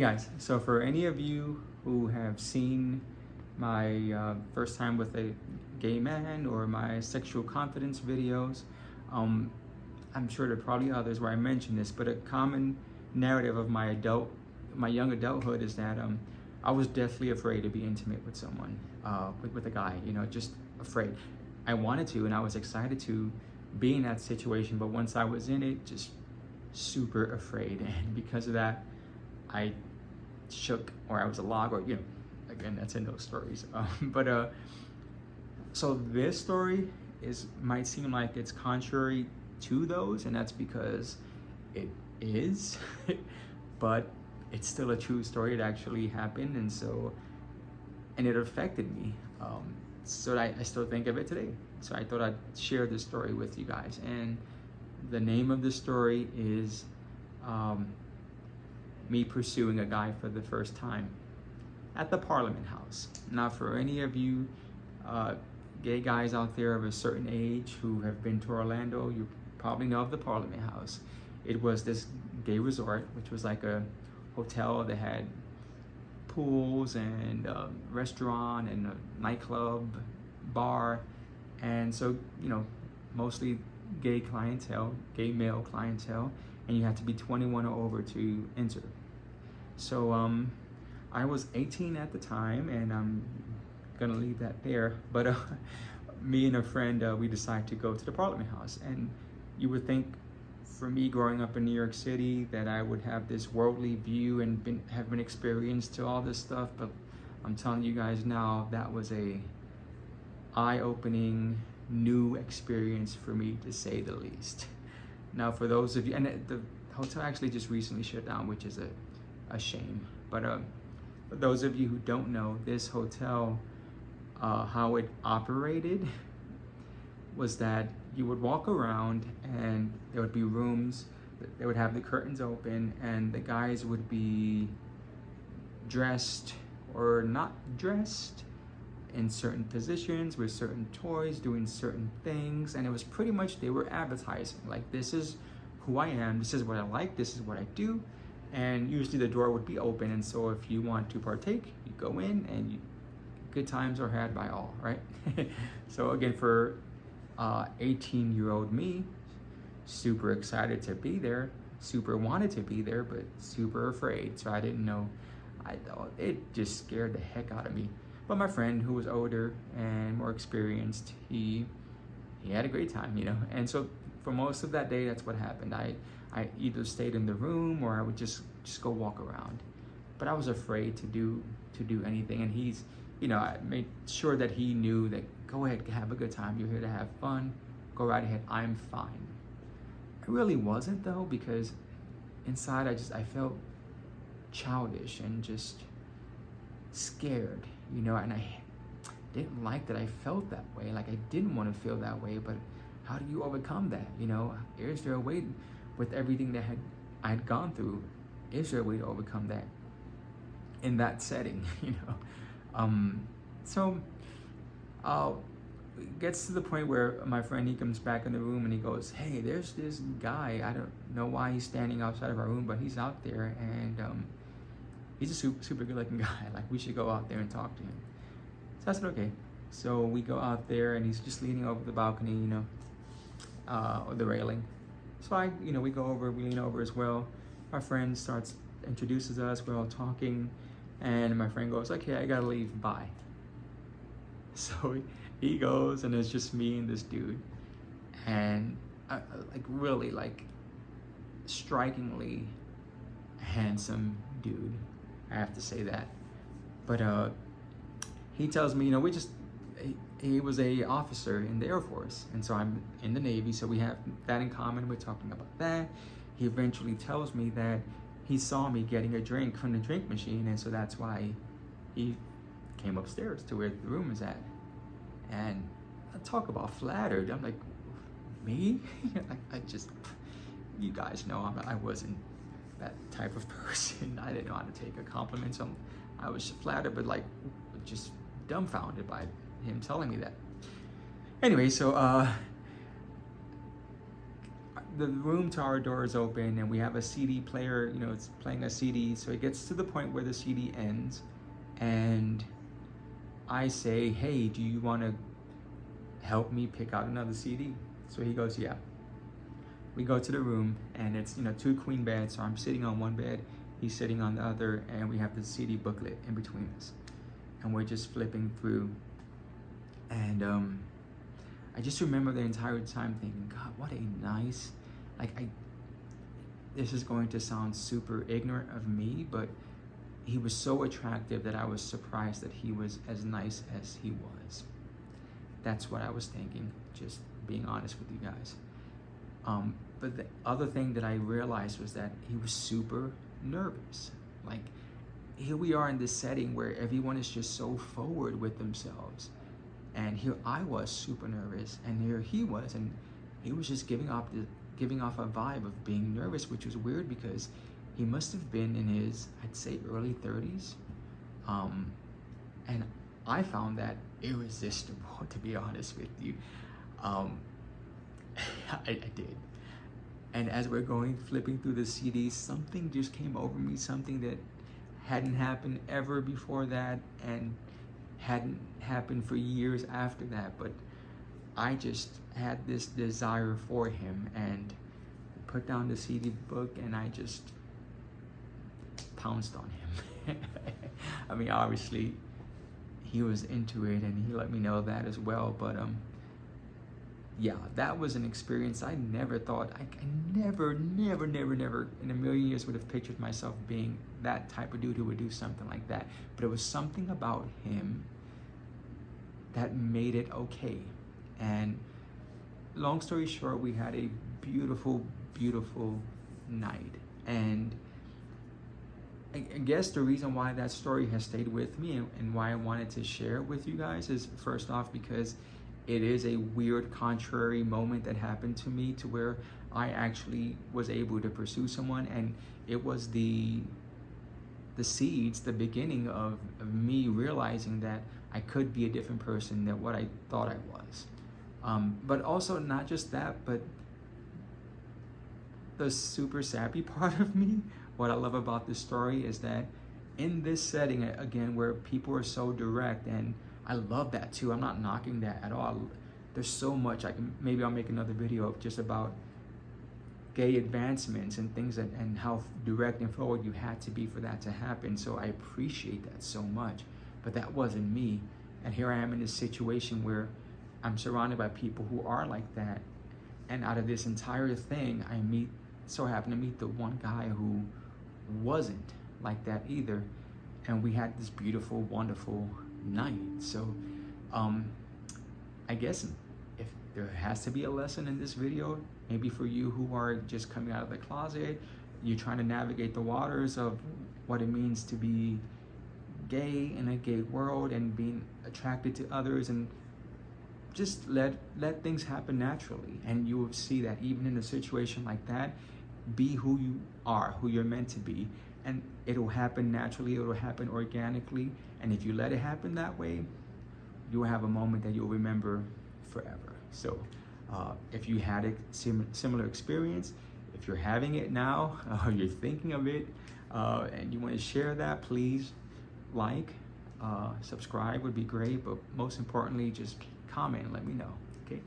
guys, so for any of you who have seen my first time with a gay man or my sexual confidence videos, I'm sure there are probably others where I mention this, but a common narrative of my young adulthood is that I was deathly afraid to be intimate with someone, with a guy, just afraid. I wanted to, and I was excited to be in that situation, but once I was in it, just super afraid. And because of that, I shook, or I was a log, or again, that's in those stories. So this story might seem like it's contrary to those, and that's because it is, but it's still a true story. It actually happened, and it affected me. So I still think of it today. So I thought I'd share this story with you guys. And the name of the story is me pursuing a guy for the first time at the Parliament House. Now, for any of you gay guys out there of a certain age who have been to Orlando, you probably know of the Parliament House. It was this gay resort, which was like a hotel that had pools and a restaurant and a nightclub, bar, and so mostly gay male clientele, and you had to be 21 or over to enter. So I was 18 at the time, and I'm gonna leave that there, but me and a friend, we decided to go to the Parliament House. And you would think, for me growing up in New York City, that I would have this worldly view and have been experienced to all this stuff, but I'm telling you guys now, that was a eye-opening new experience for me, to say the least. Now, for those of you, and the hotel actually just recently shut down, which is a shame, but for those of you who don't know, this hotel, how it operated was that you would walk around and there would be rooms, they would have the curtains open, and the guys would be dressed or not dressed in certain positions with certain toys, doing certain things. And it was pretty much, they were advertising, like, this is who I am, this is what I like, this is what I do. And usually the door would be open, and so if you want to partake, you go in, and good times are had by all, right? So again, for 18-year-old me, super excited to be there, super wanted to be there, but super afraid. So I didn't know. I thought it just scared the heck out of me. But my friend, who was older and more experienced, he had a great time, And so for most of that day, that's what happened. I either stayed in the room or I would just go walk around. But I was afraid to do anything. And he's, I made sure that he knew that, go ahead, have a good time. You're here to have fun. Go right ahead. I'm fine. I really wasn't, though, because inside I felt childish and just scared, and I didn't like that I felt that way. Like, I didn't want to feel that way, but how do you overcome that? Is there a way, with everything that I had gone through, is there a way to overcome that in that setting? So it gets to the point where my friend, he comes back in the room and he goes, hey, there's this guy, I don't know why he's standing outside of our room, but he's out there, and he's a super good looking guy, like, we should go out there and talk to him. So I said, okay. So we go out there, and he's just leaning over the balcony, or the railing. So we go over, we lean over as well. Our friend introduces us, we're all talking, and my friend goes, okay, I gotta leave, bye. So he goes, and it's just me and this dude, and really strikingly handsome dude, I have to say that. But he tells me, he was a officer in the Air Force, and so I'm in the Navy, so we have that in common. We're talking about that. He eventually tells me that he saw me getting a drink from the drink machine, and so that's why he came upstairs to where the room is at. And I talk about flattered. I'm like, me? I just, you guys know I wasn't that type of person. I didn't know how to take a compliment. So I was flattered, but just dumbfounded by him telling me that. Anyway, so the room to our door is open, and we have a CD player, you know, it's playing a CD. So it gets to the point where the CD ends, and I say, hey, do you want to help me pick out another CD? So he goes, yeah. We go to the room, and it's, you know, 2 queen beds. So I'm sitting on one bed, he's sitting on the other, and we have the CD booklet in between us, and we're just flipping through. And I just remember the entire time thinking, God, what a nice, this is going to sound super ignorant of me, but he was so attractive that I was surprised that he was as nice as he was. That's what I was thinking, just being honest with you guys. But the other thing that I realized was that he was super nervous. Like, here we are in this setting where everyone is just so forward with themselves. And here I was super nervous, and here he was, and he was just giving off a vibe of being nervous, which was weird because he must have been in his, I'd say, early 30s. And I found that irresistible, to be honest with you. I did. And as we're flipping through the CDs, something just came over me, something that hadn't happened ever before that, and hadn't happened for years after that. But I just had this desire for him, and put down the CD book, and I just pounced on him. I mean, obviously he was into it, and he let me know that as well. But yeah, that was an experience I never thought, I never in a million years would have pictured myself being that type of dude who would do something like that. But it was something about him that made it okay. And long story short, we had a beautiful, beautiful night. And I guess the reason why that story has stayed with me and why I wanted to share it with you guys is, first off, because it is a weird, contrary moment that happened to me, to where I actually was able to pursue someone, and it was the seeds, the beginning of me realizing that I could be a different person than what I thought I was. But also, not just that, but the super sappy part of me, what I love about this story is that in this setting, again, where people are so direct, and I love that too. I'm not knocking that at all. There's so much maybe I'll make another video just about gay advancements and things and how direct and forward you had to be for that to happen. So I appreciate that so much, but that wasn't me. And here I am in this situation where I'm surrounded by people who are like that. And out of this entire thing, I so happen to meet the one guy who wasn't like that either. And we had this beautiful, wonderful night. So I guess if there has to be a lesson in this video, maybe for you who are just coming out of the closet, you're trying to navigate the waters of what it means to be gay in a gay world and being attracted to others, and just let things happen naturally. And you will see that even in a situation like that, be who you are, who you're meant to be, and it'll happen naturally, it'll happen organically. And if you let it happen that way, you'll have a moment that you'll remember forever. So if you had a similar experience, if you're having it now, or you're thinking of it, and you want to share that, please subscribe would be great, but most importantly, just comment and let me know, okay?